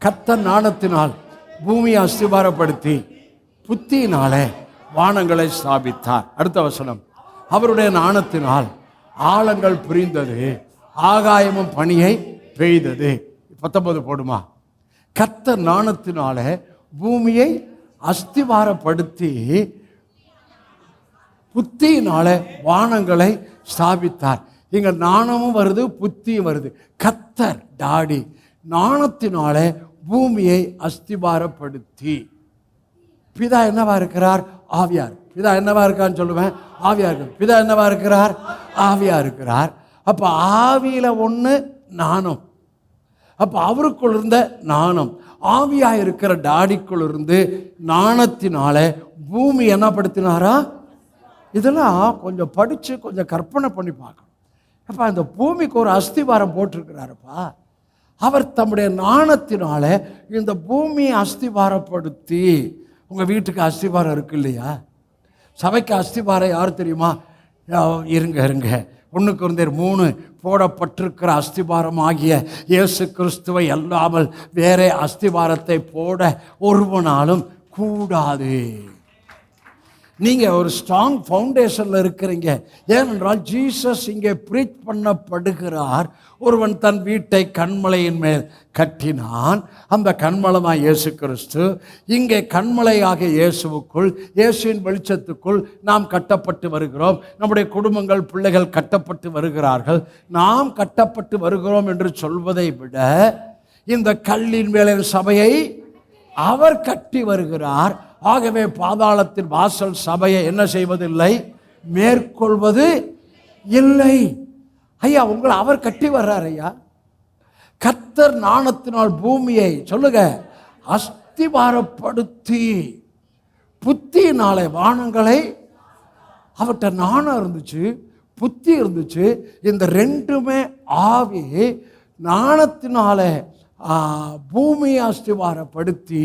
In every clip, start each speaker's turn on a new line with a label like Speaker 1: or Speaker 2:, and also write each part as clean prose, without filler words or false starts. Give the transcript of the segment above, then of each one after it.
Speaker 1: கர்த்தர் ஞானத்தினால் பூமியை அஸ்திபாரப்படுத்தி புத்தியினாலே வானங்களை ஸ்தாபித்தார். அடுத்த வசனம், அவருடைய ஞானத்தினால் ஆழங்கள் புரிந்தது, ஆகாயமும் பனியை பெய்தது. 19 போடுமா? கர்த்தர் ஞானத்தினாலே பூமியை அஸ்திவாரப்படுத்தி புத்தியினாலே வானங்களை ஸ்தாபித்தார். இங்க ஞானமும் வருது, புத்தியும் வருது. கர்த்தர் டாடி ஞானத்தினாலே பூமியை அஸ்திவாரப்படுத்தி. பிதா என்னவா இருக்கிறார்? ஆவியார். பிதா என்னவா இருக்கான்னு சொல்லுவேன், ஆவியா இருக்கு. பிதா என்னவா இருக்கிறார்? ஆவியா இருக்கிறார். அப்ப ஆவியில ஒண்ணு ஞானம். அப்ப அவருக்குள் இருந்த ஞானம், ஆவியா இருக்கிற டாடிக்குள் இருந்து ஞானத்தினால பூமி என்ன படுத்தினாரா? இதெல்லாம் கொஞ்சம் படிச்சு கொஞ்சம் கற்பனை பண்ணி பார்க்கணும். அப்ப அந்த பூமிக்கு ஒரு அஸ்திவாரம் போட்டிருக்கிறாருப்பா. அவர் தம்முடைய ஞானத்தினால இந்த பூமியை அஸ்திவாரப்படுத்தி. உங்க வீட்டுக்கு அஸ்திவாரம் இருக்கு இல்லையா? சபைக்கு அஸ்திவாரம் யார் தெரியுமா? இருங்க 1 கொரிந்தியர் 3 போடப்பட்டிருக்கிற அஸ்திபாரம் ஆகிய இயேசு கிறிஸ்துவை அல்லாமல் வேற அஸ்திபாரத்தை போட ஒருவனாலும் கூடாது. நீங்க ஒரு ஸ்ட்ராங் ஃபவுண்டேஷன்ல இருக்கிறீங்க. ஏனென்றால் ஜீசஸ் இங்கே ப்ரீச் பண்ணப்படுகிறார். ஒருவன் தன் வீட்டை கன்மலையின் மேல் கட்டினான். அந்த கன்மலமாய் இயேசு கிறிஸ்து. இங்கே கன்மலையாக இயேசுவுக்குள், இயேசுவின் வெளிச்சத்துக்குள் நாம் கட்டப்பட்டு வருகிறோம். நம்முடைய குடும்பங்கள், பிள்ளைகள் கட்டப்பட்டு வருகிறார்கள். நாம் கட்டப்பட்டு வருகிறோம் என்று சொல்வதை விட இந்த கல்லின் மேலே சபையை அவர் கட்டி வருகிறார். ஆகவே பாதாளத்தின் வாசல் சபையை என்ன செய்வதில்லை? மேற்கொள்வது இல்லை. ஐயா, உங்களை அவர் கட்டி வர்றார். ஐயா, கர்த்தர் ஞானத்தினால் பூமியை சொல்லுங்க அஸ்திவாரப்படுத்தி புத்தியினாலே வானங்களை. அவர்கிட்ட ஞானம் இருந்துச்சு, புத்தி இருந்துச்சு. இந்த ரெண்டுமே ஆவி. ஞானத்தினாலே பூமியை அஸ்திவாரப்படுத்தி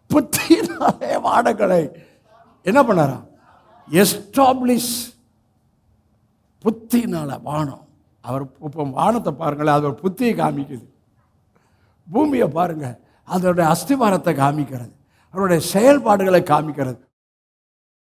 Speaker 1: புத்தியினாலே வானங்களை என்ன பண்ணாரா? எஸ்டாப்ளிஷ். புத்தியினால வானம். அவர் இப்போ வானத்தை பாருங்களேன், அது ஒரு புத்தியை காமிக்குது. பூமியை பாருங்க, அதோடைய அஸ்திவாரத்தை காமிக்கிறது, அவருடைய செயல்பாடுகளை காமிக்கிறது.